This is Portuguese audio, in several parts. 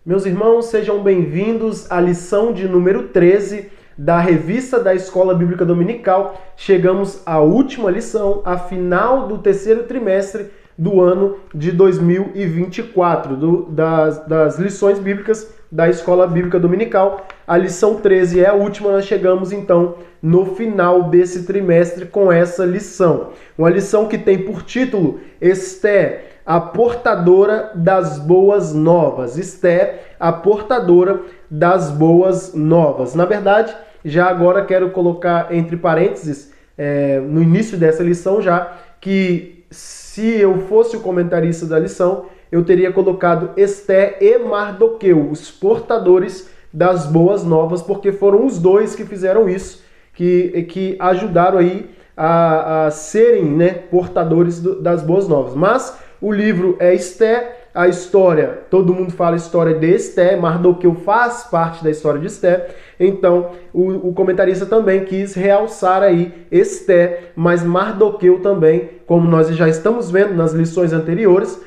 Meus irmãos, sejam bem-vindos à lição de número 13 da revista da Escola Bíblica Dominical. Chegamos à última lição, a final do terceiro trimestre do ano de 2024, das lições bíblicas da Escola Bíblica Dominical. A lição 13 é a última, nós chegamos então no final desse trimestre com essa lição. Uma lição que tem por título Esther, a portadora das boas novas. Esther, a portadora das boas novas. Na verdade, já agora quero colocar entre parênteses, no início dessa lição já, que se eu fosse o comentarista da lição, eu teria colocado Esther e Mardoqueu, os portadores das boas novas, porque foram os dois que fizeram isso, que ajudaram aí a serem, portadores das boas novas. Mas o livro é Esther, a história, todo mundo fala história de Esther, Mardoqueu faz parte da história de Esther, então o comentarista também quis realçar aí Esther, mas Mardoqueu também, como nós já estamos vendo nas lições anteriores,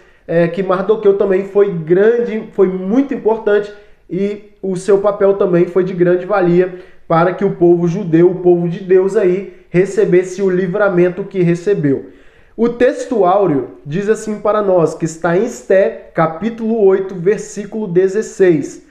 que Mardoqueu também foi grande, foi muito importante e o seu papel também foi de grande valia para que o povo judeu, o povo de Deus aí, recebesse o livramento que recebeu. O texto áureo diz assim para nós, que está em Esther, capítulo 8, versículo 16.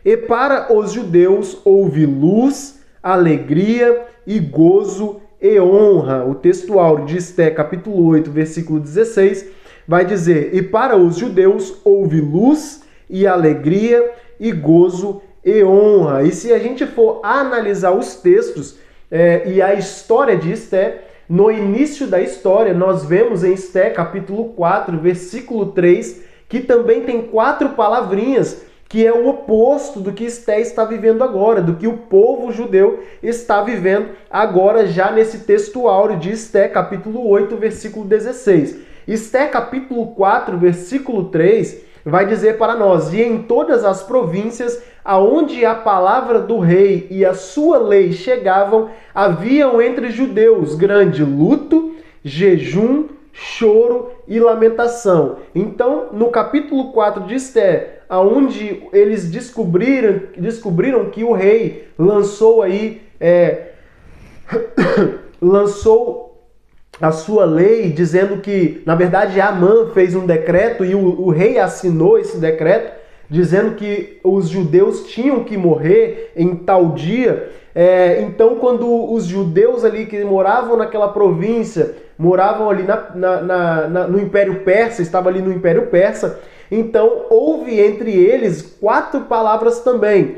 E para os judeus houve luz, alegria e gozo e honra. O texto áureo de Esther, capítulo 8, versículo 16, vai dizer, e para os judeus houve luz e alegria e gozo e honra. E se a gente for analisar os textos e a história de Esther, no início da história, nós vemos em Esther, capítulo 4, versículo 3, que também tem 4 palavrinhas, que é o oposto do que Esther está vivendo agora, do que o povo judeu está vivendo agora, já nesse texto áureo de Esther, capítulo 8, versículo 16. Esther, capítulo 4, versículo 3, vai dizer para nós, e em todas as províncias aonde a palavra do rei e a sua lei chegavam, haviam entre judeus grande luto, jejum, choro e lamentação. Então, no capítulo 4 de Esther, aonde eles descobriram que o rei lançou aí, lançou a sua lei, dizendo que, na verdade, Amã fez um decreto e o rei assinou esse decreto, dizendo que os judeus tinham que morrer em tal dia. Então, quando os judeus ali que moravam naquela província, moravam ali no Império Persa, estava ali no Império Persa, então houve entre eles 4 palavras também,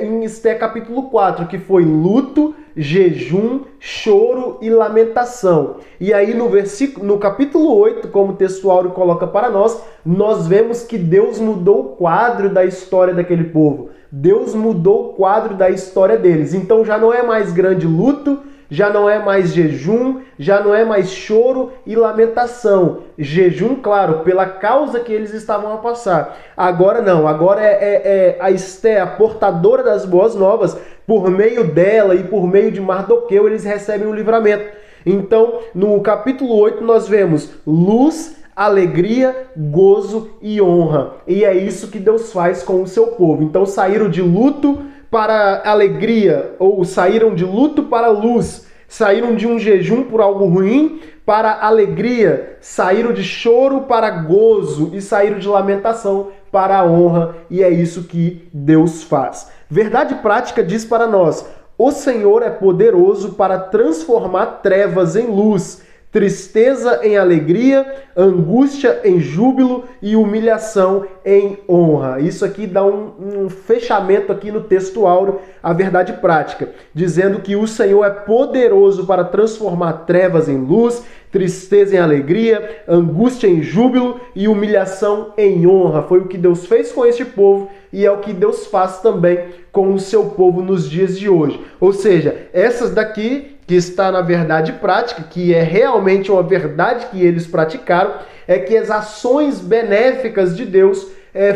em Esther capítulo 4, que foi luto, jejum, choro e lamentação. E aí no capítulo 8, como o texto áureo coloca para nós, nós vemos que Deus mudou o quadro da história daquele povo. Deus mudou o quadro da história deles. Então já não é mais grande luto, já não é mais jejum, já não é mais choro e lamentação. Jejum, claro, pela causa que eles estavam a passar. Agora não, agora é a Esther, a portadora das boas novas. Por meio dela e por meio de Mardoqueu, eles recebem um livramento. Então, no capítulo 8, nós vemos luz, alegria, gozo e honra. E é isso que Deus faz com o seu povo. Então, saíram de luto para alegria, ou saíram de luto para luz, saíram de um jejum por algo ruim para alegria, saíram de choro para gozo e saíram de lamentação para a honra, e é isso que Deus faz. Verdade prática diz para nós, o Senhor é poderoso para transformar trevas em luz, tristeza em alegria, angústia em júbilo e humilhação em honra. Isso aqui dá um fechamento aqui no texto áureo, a verdade prática, dizendo que o Senhor é poderoso para transformar trevas em luz, tristeza em alegria, angústia em júbilo e humilhação em honra. Foi o que Deus fez com este povo e é o que Deus faz também com o seu povo nos dias de hoje. Ou seja, essas daqui que está na verdade prática, que é realmente uma verdade que eles praticaram, é que as ações benéficas de Deus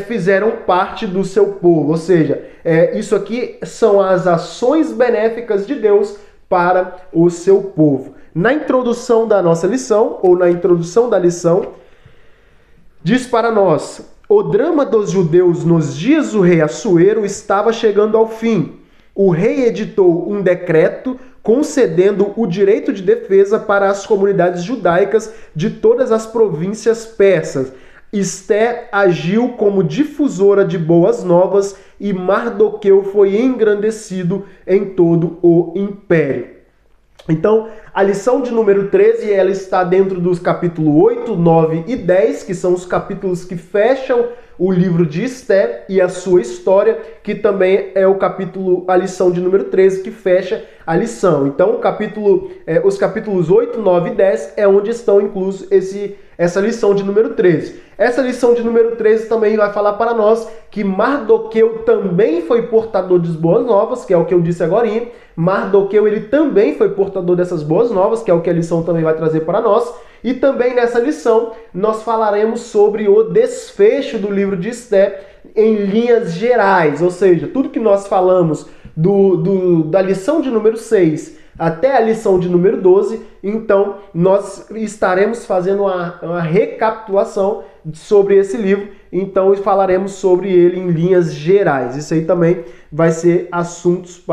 fizeram parte do seu povo. Ou seja, isso aqui são as ações benéficas de Deus para o seu povo. Na introdução da nossa lição, ou na introdução da lição, diz para nós, O drama dos judeus nos dias do rei Assuero estava chegando ao fim. O rei editou um decreto concedendo o direito de defesa para as comunidades judaicas de todas as províncias persas. Esté agiu como difusora de boas novas e Mardoqueu foi engrandecido em todo o império. Então, a lição de número 13, ela está dentro dos capítulos 8, 9 e 10, que são os capítulos que fecham o livro de Esté e a sua história, que também é a lição de número 13, que fecha a lição. Então, os capítulos 8, 9 e 10 é onde estão inclusos essa lição de número 13. Essa lição de número 13 também vai falar para nós que Mardoqueu também foi portador de boas novas, que é o que eu disse agora. Mardoqueu, ele também foi portador dessas boas novas, que é o que a lição também vai trazer para nós. E também nessa lição nós falaremos sobre o desfecho do livro de Esté em linhas gerais, ou seja, tudo que nós falamos da lição de número 6 até a lição de número 12, então nós estaremos fazendo uma recapitulação sobre esse livro, então falaremos sobre ele em linhas gerais. Isso aí também vai ser assuntos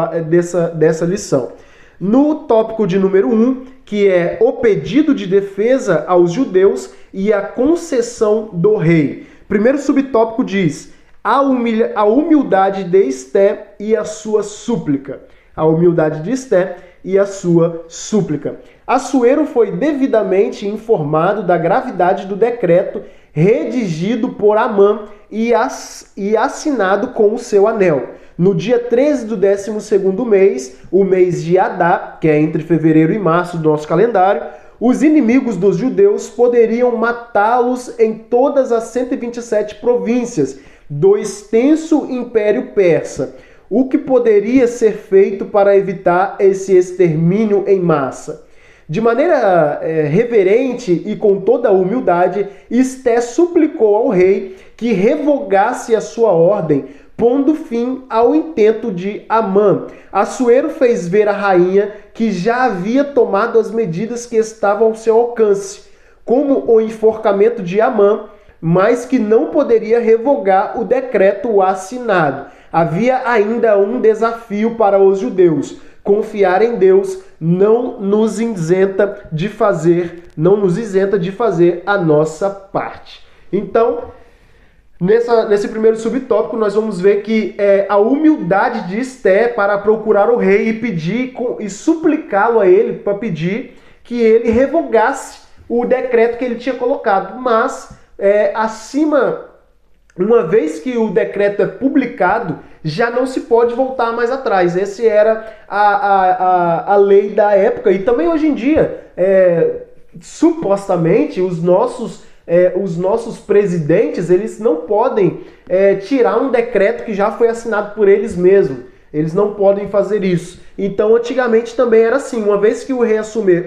dessa lição. No tópico de número 1, que é o pedido de defesa aos judeus e a concessão do rei. Primeiro subtópico diz: a humildade de Esté e a sua súplica. A humildade de Esté e a sua súplica. Assuero foi devidamente informado da gravidade do decreto redigido por Amã e assinado com o seu anel. No dia 13 do 12º mês, o mês de Adá, que é entre fevereiro e março do nosso calendário, os inimigos dos judeus poderiam matá-los em todas as 127 províncias do extenso Império Persa. O que poderia ser feito para evitar esse extermínio em massa? De maneira reverente e com toda a humildade, Esté suplicou ao rei que revogasse a sua ordem, pondo fim ao intento de Amã. Assuero fez ver à rainha que já havia tomado as medidas que estavam ao seu alcance, como o enforcamento de Amã, mas que não poderia revogar o decreto assinado. Havia ainda um desafio para os judeus: confiar em Deus não nos isenta de fazer a nossa parte. Então, nesse primeiro subtópico, nós vamos ver que a humildade de Esté para procurar o rei e pedir e suplicá-lo a ele para pedir que ele revogasse o decreto que ele tinha colocado. Mas, uma vez que o decreto é publicado, já não se pode voltar mais atrás. Essa era a lei da época. E também hoje em dia, supostamente, os nossos presidentes, eles não podem tirar um decreto que já foi assinado por eles mesmos. Eles não podem fazer isso. Então, antigamente também era assim. Uma vez que o rei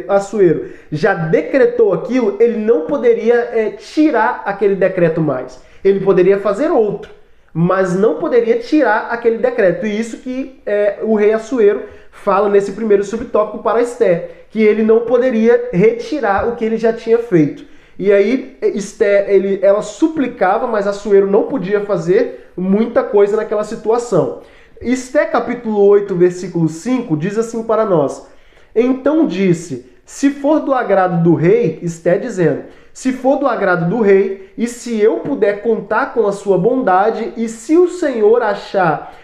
Assuero já decretou aquilo, ele não poderia tirar aquele decreto mais. Ele poderia fazer outro, mas não poderia tirar aquele decreto. E isso que o rei Assuero fala nesse primeiro subtópico para Esté, que ele não poderia retirar o que ele já tinha feito. E aí ela suplicava, mas Assuero não podia fazer muita coisa naquela situação. Esté capítulo 8, versículo 5, diz assim para nós: então disse, se for do agrado do rei, Esté dizendo, se for do agrado do rei, e se eu puder contar com a sua bondade, e se o Senhor achar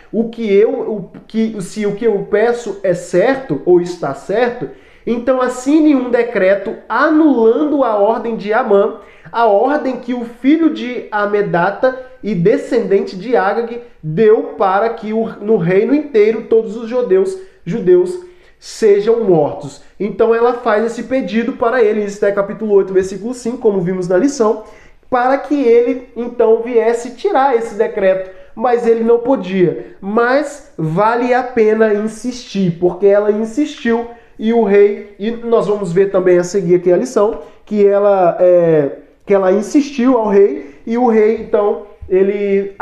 se o que eu peço é certo, ou está certo, então assine um decreto anulando a ordem de Amã, a ordem que o filho de Amedata e descendente de Agag deu para que no reino inteiro todos os judeus sejam mortos. Então ela faz esse pedido para ele, em Esté capítulo 8, versículo 5, como vimos na lição, para que ele então viesse tirar esse decreto, mas ele não podia. Mas vale a pena insistir, porque ela insistiu e o rei, e nós vamos ver também a seguir aqui a lição, que ela insistiu ao rei, e o rei então ele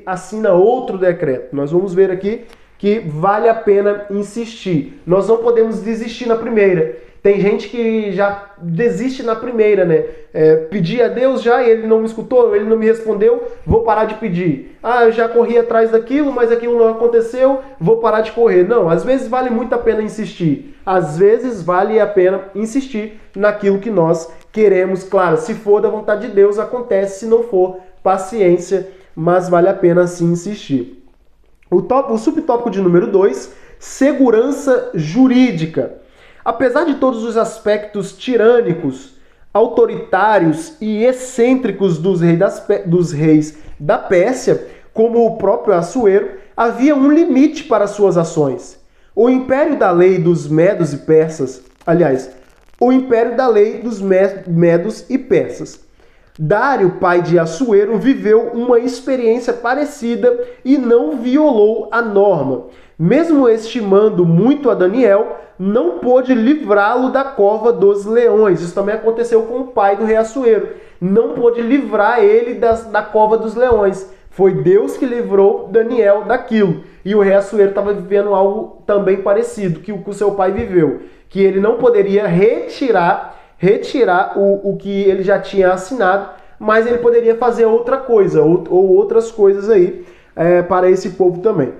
assina outro decreto. Nós vamos ver aqui que vale a pena insistir. Nós não podemos desistir na primeira. Tem gente que já desiste na primeira, né? Pedi a Deus já e ele não me escutou, ele não me respondeu, vou parar de pedir. Eu já corri atrás daquilo, mas aquilo não aconteceu, vou parar de correr. Não, às vezes vale muito a pena insistir. Às vezes vale a pena insistir naquilo que nós queremos. Claro, se for da vontade de Deus, acontece. Se não for, paciência, mas vale a pena sim insistir. O subtópico de número 2, segurança jurídica. Apesar de todos os aspectos tirânicos, autoritários e excêntricos dos reis da Pérsia, como o próprio Assuero, havia um limite para suas ações. O império da lei dos medos e persas, o império da lei dos medos e persas. Dário, pai de Assuero, viveu uma experiência parecida e não violou a norma. Mesmo estimando muito a Daniel, não pôde livrá-lo da cova dos leões. Isso também aconteceu com o pai do rei Assuero. Não pôde livrar ele da cova dos leões. Foi Deus que livrou Daniel daquilo. E o rei Assuero estava vivendo algo também parecido que o seu pai viveu. Que ele não poderia retirar o que ele já tinha assinado, mas ele poderia fazer outra coisa, ou outras coisas aí para esse povo também.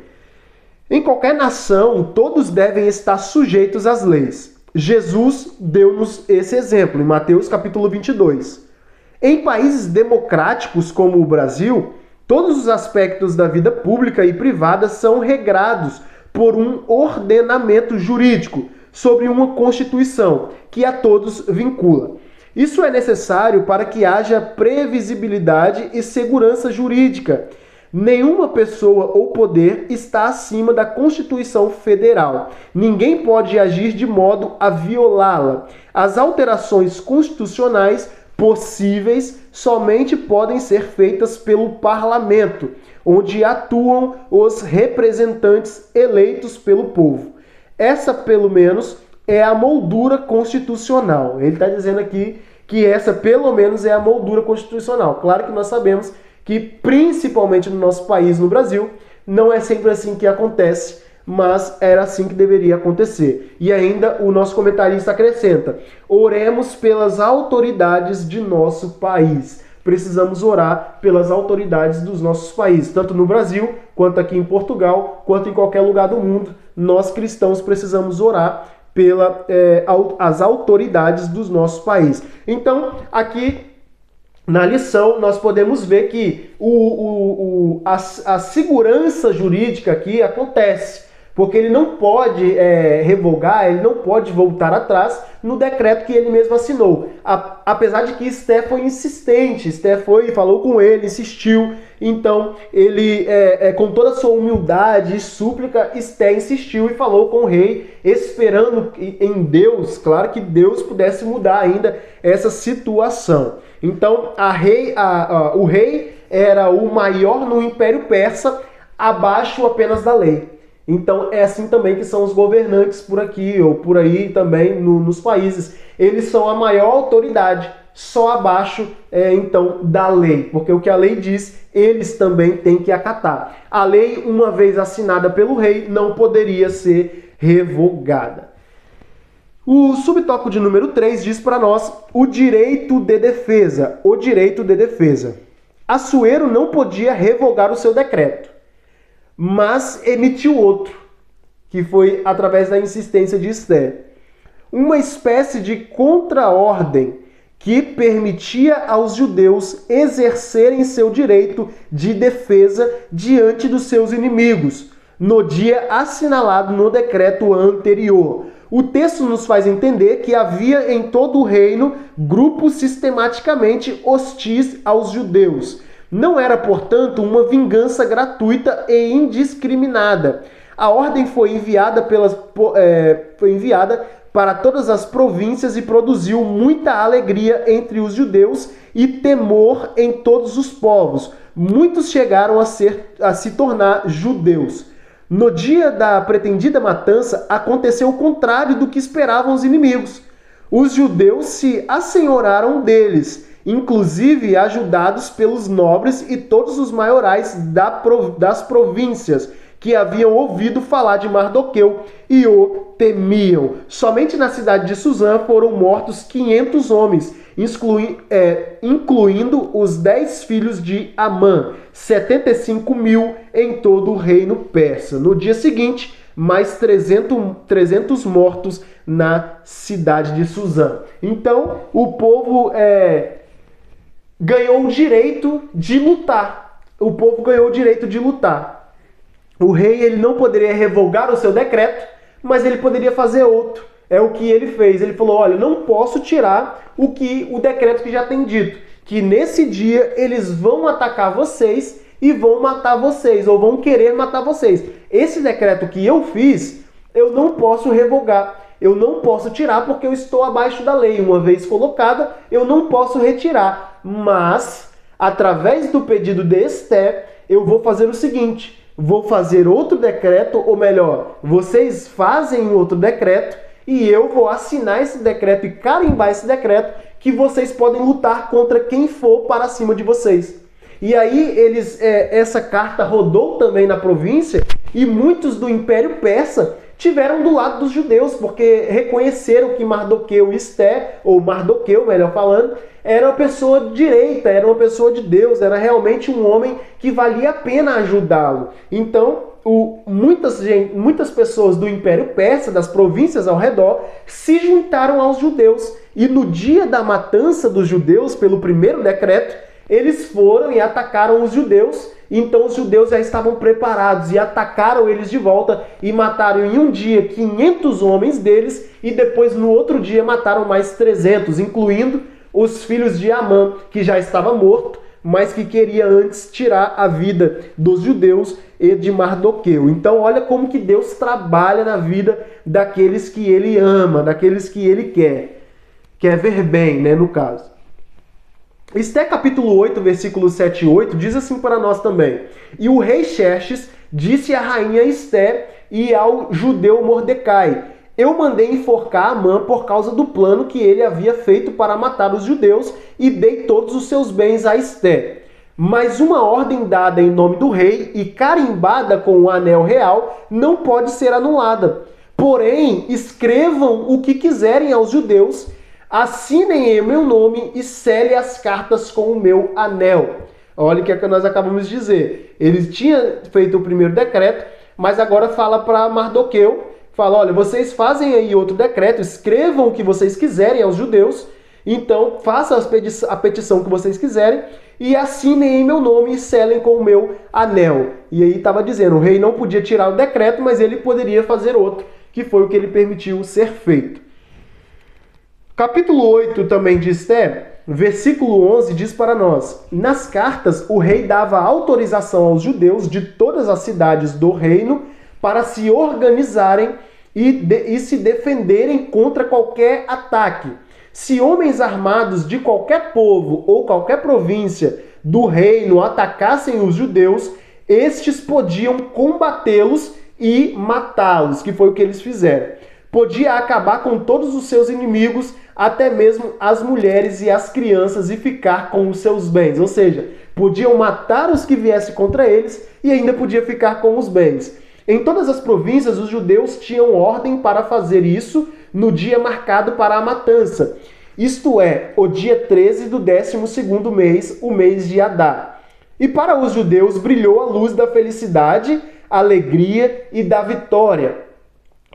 Em qualquer nação, todos devem estar sujeitos às leis. Jesus deu-nos esse exemplo em Mateus capítulo 22. Em países democráticos como o Brasil, todos os aspectos da vida pública e privada são regrados por um ordenamento jurídico, sobre uma Constituição que a todos vincula. Isso é necessário para que haja previsibilidade e segurança jurídica. Nenhuma pessoa ou poder está acima da Constituição Federal. Ninguém pode agir de modo a violá-la. As alterações constitucionais possíveis somente podem ser feitas pelo Parlamento, onde atuam os representantes eleitos pelo povo. Essa, pelo menos, é a moldura constitucional. Ele está dizendo aqui que essa, pelo menos, é a moldura constitucional. Claro que nós sabemos que, principalmente no nosso país, no Brasil, não é sempre assim que acontece, mas era assim que deveria acontecer. E ainda o nosso comentarista acrescenta: oremos pelas autoridades de nosso país. Precisamos orar pelas autoridades dos nossos países, tanto no Brasil, quanto aqui em Portugal, quanto em qualquer lugar do mundo. Nós cristãos precisamos orar pelas autoridades dos nossos países. Então, aqui na lição, nós podemos ver que a segurança jurídica aqui acontece, porque ele não pode revogar, ele não pode voltar atrás no decreto que ele mesmo assinou. Apesar de que Esté foi insistente, Esté falou com ele, insistiu. Então, ele, com toda a sua humildade e súplica, Esté insistiu e falou com o rei, esperando em Deus, claro, que Deus pudesse mudar ainda essa situação. Então, o rei era o maior no Império Persa, abaixo apenas da lei. Então é assim também que são os governantes por aqui ou por aí também nos países. Eles são a maior autoridade, só abaixo então da lei, porque o que a lei diz, eles também têm que acatar. A lei, uma vez assinada pelo rei, não poderia ser revogada. O subtópico de número 3 diz para nós o direito de defesa. O direito de defesa. Assuero não podia revogar o seu decreto, mas emitiu outro, que foi através da insistência de Esté. Uma espécie de contra-ordem que permitia aos judeus exercerem seu direito de defesa diante dos seus inimigos, no dia assinalado no decreto anterior. O texto nos faz entender que havia em todo o reino grupos sistematicamente hostis aos judeus. Não era, portanto, uma vingança gratuita e indiscriminada. A ordem foi enviada para todas as províncias e produziu muita alegria entre os judeus e temor em todos os povos. Muitos chegaram a se tornar judeus. No dia da pretendida matança, aconteceu o contrário do que esperavam os inimigos. Os judeus se assenhoraram deles, inclusive ajudados pelos nobres e todos os maiorais das províncias, que haviam ouvido falar de Mardoqueu e o temiam. Somente na cidade de Suzã foram mortos 500 homens, incluindo os 10 filhos de Amã, 75.000 em todo o reino persa. No dia seguinte, mais 300 mortos na cidade de Suzã. Então, o povo ganhou o direito de lutar. O povo ganhou o direito de lutar. O rei ele não poderia revogar o seu decreto, mas ele poderia fazer outro. É o que ele fez. Ele falou, olha, não posso tirar o decreto que já tem dito, que nesse dia eles vão atacar vocês e vão matar vocês, ou vão querer matar vocês. Esse decreto que eu fiz, eu não posso revogar. Eu não posso tirar porque eu estou abaixo da lei. Uma vez colocada, eu não posso retirar. Mas, através do pedido de Esté, eu vou fazer o seguinte. Vou fazer outro decreto, ou melhor, vocês fazem outro decreto e eu vou assinar esse decreto e carimbar esse decreto que vocês podem lutar contra quem for para cima de vocês. E aí essa carta rodou também na província e muitos do Império Persa tiveram do lado dos judeus, porque reconheceram que Mardoqueu e Esté, ou Mardoqueu, melhor falando, era uma pessoa de direita, era uma pessoa de Deus, era realmente um homem que valia a pena ajudá-lo. Então, muitas pessoas do Império Persa, das províncias ao redor, se juntaram aos judeus. E no dia da matança dos judeus, pelo primeiro decreto, eles foram e atacaram os judeus. Então os judeus já estavam preparados e atacaram eles de volta e mataram em um dia 500 homens deles e depois no outro dia mataram mais 300, incluindo os filhos de Amã, que já estava morto, mas que queria antes tirar a vida dos judeus e de Mardoqueu. Então olha como que Deus trabalha na vida daqueles que ele ama, daqueles que ele quer ver bem, né, no caso. Esté capítulo 8, versículos 7 e 8, diz assim para nós também. E o rei Xerxes disse à rainha Esté e ao judeu Mordecai, eu mandei enforcar Amã por causa do plano que ele havia feito para matar os judeus e dei todos os seus bens a Esté. Mas uma ordem dada em nome do rei e carimbada com o anel real não pode ser anulada. Porém, escrevam o que quiserem aos judeus, assinem em meu nome e selem as cartas com o meu anel. Olha o que é que nós acabamos de dizer. Ele tinha feito o primeiro decreto, mas agora fala para Mardoqueu, fala, olha, vocês fazem aí outro decreto, escrevam o que vocês quiserem aos judeus, então façam a petição que vocês quiserem e assinem em meu nome e selem com o meu anel. E aí estava dizendo, o rei não podia tirar o decreto, mas ele poderia fazer outro, que foi o que ele permitiu ser feito. Capítulo 8 também de Esté, versículo 11, diz para nós, nas cartas o rei dava autorização aos judeus de todas as cidades do reino para se organizarem e se defenderem contra qualquer ataque. Se homens armados de qualquer povo ou qualquer província do reino atacassem os judeus, estes podiam combatê-los e matá-los, que foi o que eles fizeram. Podia acabar com todos os seus inimigos, até mesmo as mulheres e as crianças, e ficar com os seus bens. Ou seja, podiam matar os que viessem contra eles e ainda podia ficar com os bens. Em todas as províncias, os judeus tinham ordem para fazer isso no dia marcado para a matança. Isto é, o dia 13 do 12º mês, o mês de Adar. E para os judeus brilhou a luz da felicidade, alegria e da vitória.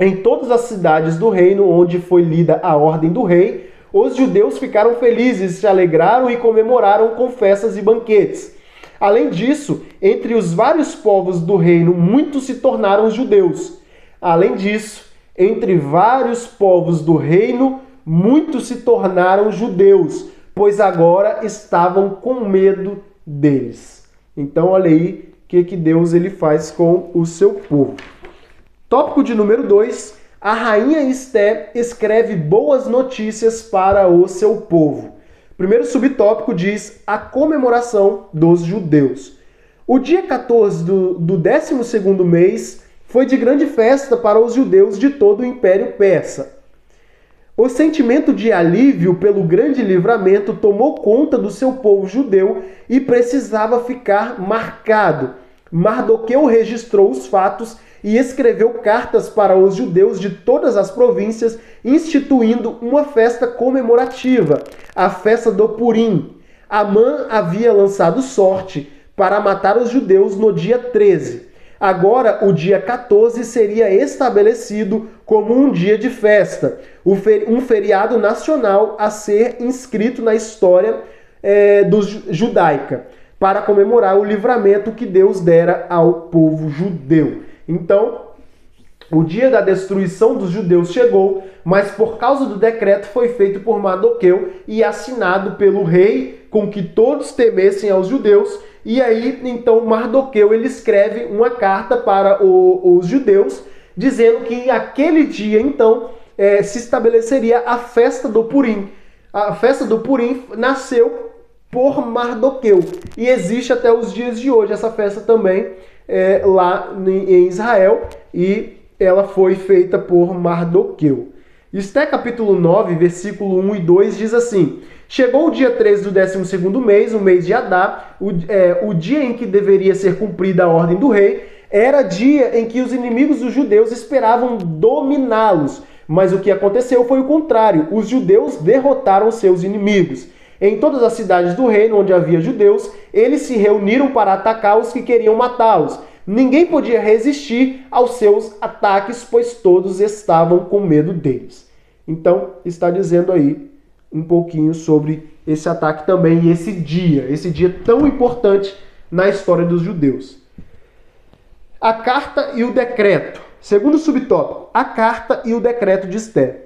Em todas as cidades do reino onde foi lida a ordem do rei, os judeus ficaram felizes, se alegraram e comemoraram com festas e banquetes. Além disso, entre os vários povos do reino, muitos se tornaram judeus. Além disso, entre vários povos do reino, muitos se tornaram judeus, pois agora estavam com medo deles. Então, olha aí o que Deus ele faz com o seu povo. Tópico de número 2, a rainha Esté escreve boas notícias para o seu povo. Primeiro subtópico diz a comemoração dos judeus. O dia 14 do 12º mês foi de grande festa para os judeus de todo o Império Persa. O sentimento de alívio pelo grande livramento tomou conta do seu povo judeu e precisava ficar marcado. Mardoqueu registrou os fatos e escreveu cartas para os judeus de todas as províncias, instituindo uma festa comemorativa, a festa do Purim. Amã havia lançado sorte para matar os judeus no dia 13. Agora, o dia 14 seria estabelecido como um dia de festa, um feriado nacional a ser inscrito na história judaica, para comemorar o livramento que Deus dera ao povo judeu. Então, o dia da destruição dos judeus chegou, mas por causa do decreto foi feito por Mardoqueu e assinado pelo rei, com que todos temessem aos judeus. E aí, então, Mardoqueu ele escreve uma carta para os judeus, dizendo que aquele dia, então, se estabeleceria a festa do Purim. A festa do Purim nasceu por Mardoqueu e existe até os dias de hoje essa festa também lá em Israel, e ela foi feita por Mardoqueu. Esté capítulo 9, versículo 1 e 2 diz assim: chegou o dia 13 do 12º mês, o mês de Adar, o dia em que deveria ser cumprida a ordem do rei, era dia em que os inimigos dos judeus esperavam dominá-los. Mas o que aconteceu foi o contrário, os judeus derrotaram seus inimigos. Em todas as cidades do reino onde havia judeus, eles se reuniram para atacar os que queriam matá-los. Ninguém podia resistir aos seus ataques, pois todos estavam com medo deles. Então, está dizendo aí um pouquinho sobre esse ataque também e esse dia tão importante na história dos judeus. A carta e o decreto. Segundo subtópico, a carta e o decreto de Esté.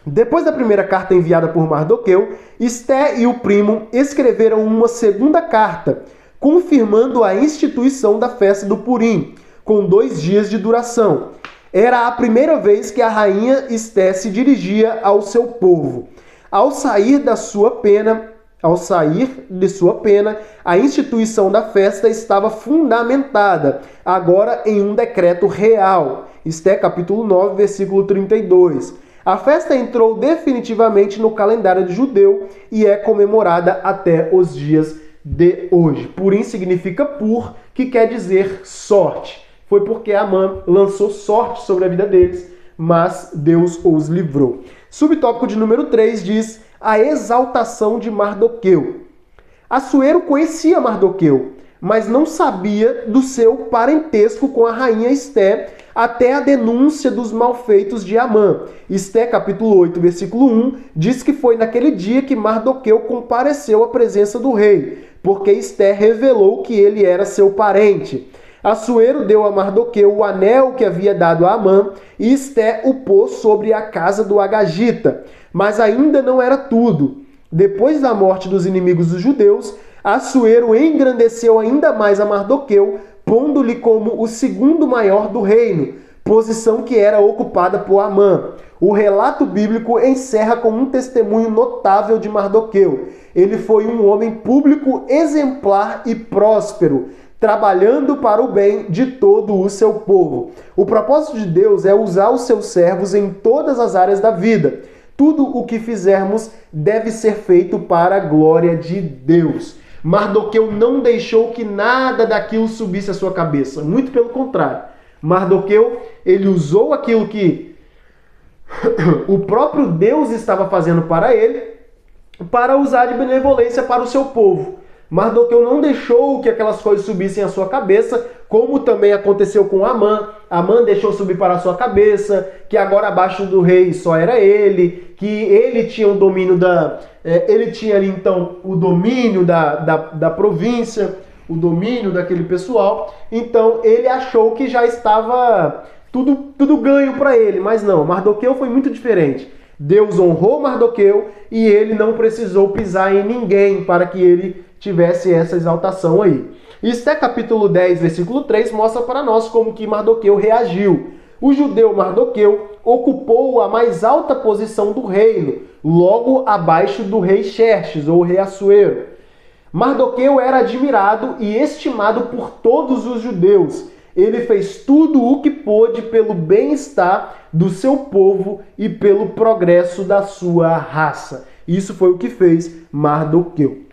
Depois da primeira carta enviada por Mardoqueu, Esté e o primo escreveram uma segunda carta, confirmando a instituição da festa do Purim, com 2 dias de duração. Era a primeira vez que a rainha Esté se dirigia ao seu povo. Ao sair de sua pena, a instituição da festa estava fundamentada, agora em um decreto real. Esté capítulo 9, versículo 32. A festa entrou definitivamente no calendário judeu e é comemorada até os dias de hoje. Purim significa pur, que quer dizer sorte. Foi porque Amã lançou sorte sobre a vida deles, mas Deus os livrou. Subtópico de número 3 diz: a exaltação de Mardoqueu. Assuero conhecia Mardoqueu, mas não sabia do seu parentesco com a rainha Esté, até a denúncia dos malfeitos de Amã. Esté capítulo 8, versículo 1, diz que foi naquele dia que Mardoqueu compareceu à presença do rei, porque Esté revelou que ele era seu parente. Assuero deu a Mardoqueu o anel que havia dado a Amã, e Esté o pôs sobre a casa do Agagita. Mas ainda não era tudo. Depois da morte dos inimigos dos judeus, Assuero engrandeceu ainda mais a Mardoqueu, pondo-lhe como o segundo maior do reino, posição que era ocupada por Amã. O relato bíblico encerra com um testemunho notável de Mardoqueu. Ele foi um homem público exemplar e próspero, trabalhando para o bem de todo o seu povo. O propósito de Deus é usar os seus servos em todas as áreas da vida. Tudo o que fizermos deve ser feito para a glória de Deus. Mardoqueu não deixou que nada daquilo subisse à sua cabeça. Muito pelo contrário. Mardoqueu, ele usou aquilo que o próprio Deus estava fazendo para ele, para usar de benevolência para o seu povo. Mardoqueu não deixou que aquelas coisas subissem à sua cabeça, como também aconteceu com Amã. Amã deixou subir para a sua cabeça, que agora abaixo do rei só era ele, que ele tinha o domínio ele tinha ali então o domínio da província, o domínio daquele pessoal. Então ele achou que já estava tudo ganho para ele, mas não, Mardoqueu foi muito diferente. Deus honrou Mardoqueu e ele não precisou pisar em ninguém para que ele tivesse essa exaltação aí. Esté capítulo 10, versículo 3 mostra para nós como que Mardoqueu reagiu. O judeu Mardoqueu ocupou a mais alta posição do reino, logo abaixo do rei Xerxes, ou rei Assuero. Mardoqueu era admirado e estimado por todos os judeus. Ele fez tudo o que pôde pelo bem-estar do seu povo e pelo progresso da sua raça. Isso foi o que fez Mardoqueu.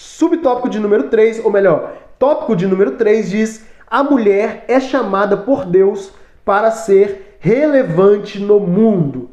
Subtópico de número 3, ou melhor, tópico de número 3 diz: a mulher é chamada por Deus para ser relevante no mundo.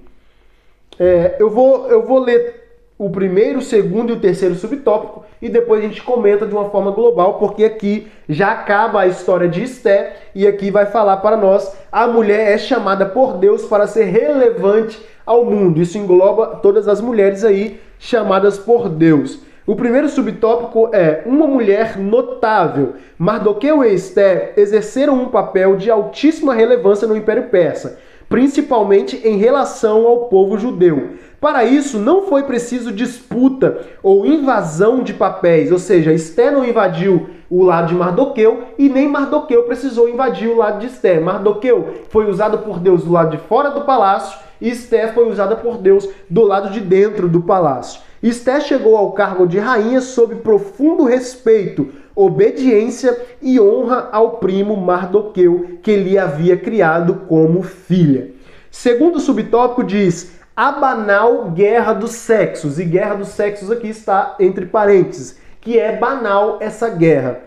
Eu vou ler o primeiro, o segundo e o terceiro subtópico e depois a gente comenta de uma forma global, porque aqui já acaba a história de Esté e aqui vai falar para nós: a mulher é chamada por Deus para ser relevante ao mundo. Isso engloba todas as mulheres aí chamadas por Deus. O primeiro subtópico é: uma mulher notável. Mardoqueu e Esté exerceram um papel de altíssima relevância no Império Persa, principalmente em relação ao povo judeu. Para isso, não foi preciso disputa ou invasão de papéis, ou seja, Esté não invadiu o lado de Mardoqueu e nem Mardoqueu precisou invadir o lado de Esté. Mardoqueu foi usado por Deus do lado de fora do palácio e Esté foi usada por Deus do lado de dentro do palácio. Esté chegou ao cargo de rainha sob profundo respeito, obediência e honra ao primo Mardoqueu, que lhe havia criado como filha. Segundo subtópico diz: a banal guerra dos sexos. E guerra dos sexos aqui está entre parênteses, que é banal essa guerra.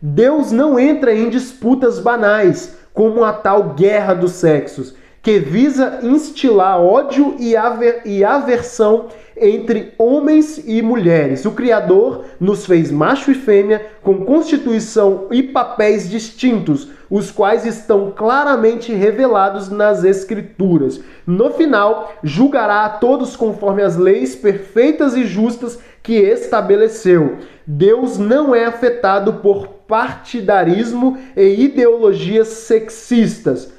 Deus não entra em disputas banais, como a tal guerra dos sexos, que visa instilar ódio e aversão entre homens e mulheres. O Criador nos fez macho e fêmea com constituição e papéis distintos, os quais estão claramente revelados nas Escrituras. No final, julgará a todos conforme as leis perfeitas e justas que estabeleceu. Deus não é afetado por partidarismo e ideologias sexistas.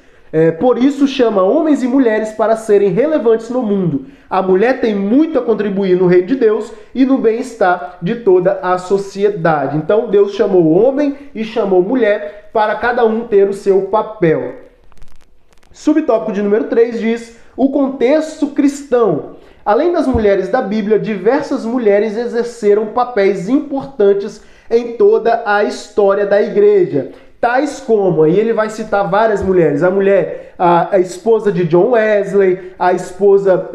Por isso chama homens e mulheres para serem relevantes no mundo. A mulher tem muito a contribuir no reino de Deus e no bem-estar de toda a sociedade. Então Deus chamou homem e chamou mulher para cada um ter o seu papel. Subtópico de número 3 diz: o contexto cristão. Além das mulheres da Bíblia, diversas mulheres exerceram papéis importantes em toda a história da igreja. Tais como, aí ele vai citar várias mulheres, a esposa de John Wesley, a esposa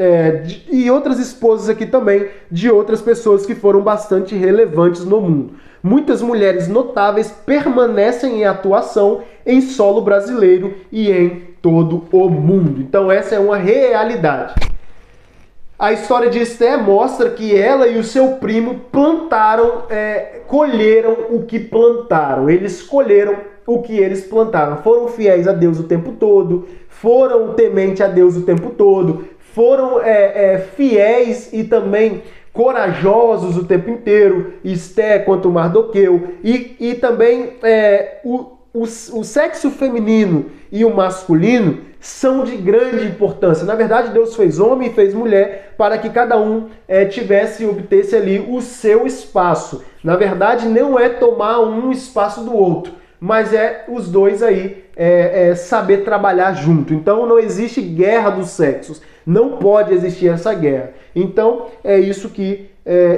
e outras esposas aqui também de outras pessoas que foram bastante relevantes no mundo. Muitas mulheres notáveis permanecem em atuação em solo brasileiro e em todo o mundo. Então essa é uma realidade. A história de Esté mostra que ela e o seu primo colheram o que plantaram. Eles colheram o que eles plantaram. Foram fiéis a Deus o tempo todo, foram tementes a Deus o tempo todo, foram fiéis e também corajosos o tempo inteiro, Esté quanto Mardoqueu, e também o sexo feminino e o masculino são de grande importância. Na verdade, Deus fez homem e fez mulher para que cada um tivesse e obtesse ali o seu espaço. Na verdade, não é tomar um espaço do outro, mas é os dois aí saber trabalhar junto. Então não existe guerra dos sexos, não pode existir essa guerra. Então é isso que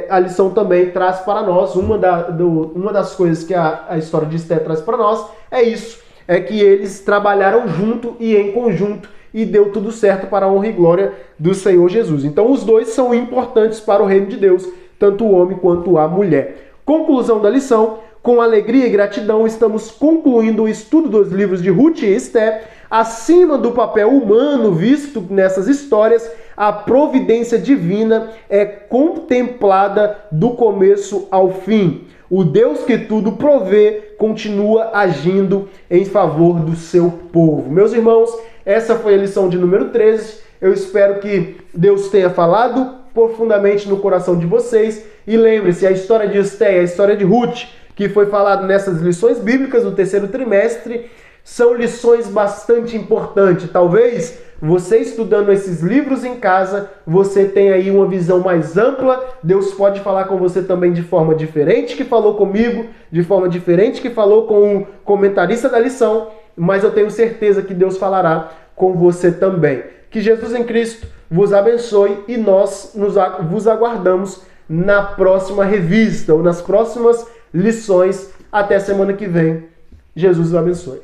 a lição também traz para nós. Uma das coisas que a história de Esté traz para nós é isso, é que eles trabalharam junto e em conjunto e deu tudo certo para a honra e glória do Senhor Jesus. Então os dois são importantes para o reino de Deus, tanto o homem quanto a mulher. Conclusão da lição: com alegria e gratidão estamos concluindo o estudo dos livros de Ruth e Esté. Acima do papel humano visto nessas histórias, a providência divina é contemplada do começo ao fim. O Deus que tudo provê continua agindo em favor do seu povo. Meus irmãos, essa foi a lição de número 13. Eu espero que Deus tenha falado profundamente no coração de vocês. E lembre-se, a história de Esté e a história de Ruth, que foi falado nessas lições bíblicas do terceiro trimestre, são lições bastante importantes. Talvez você estudando esses livros em casa, você tenha aí uma visão mais ampla. Deus pode falar com você também de forma diferente que falou comigo, de forma diferente que falou com o comentarista da lição, mas eu tenho certeza que Deus falará com você também. Que Jesus em Cristo vos abençoe e nós vos aguardamos na próxima revista ou nas próximas lições. Até semana que vem. Jesus os abençoe.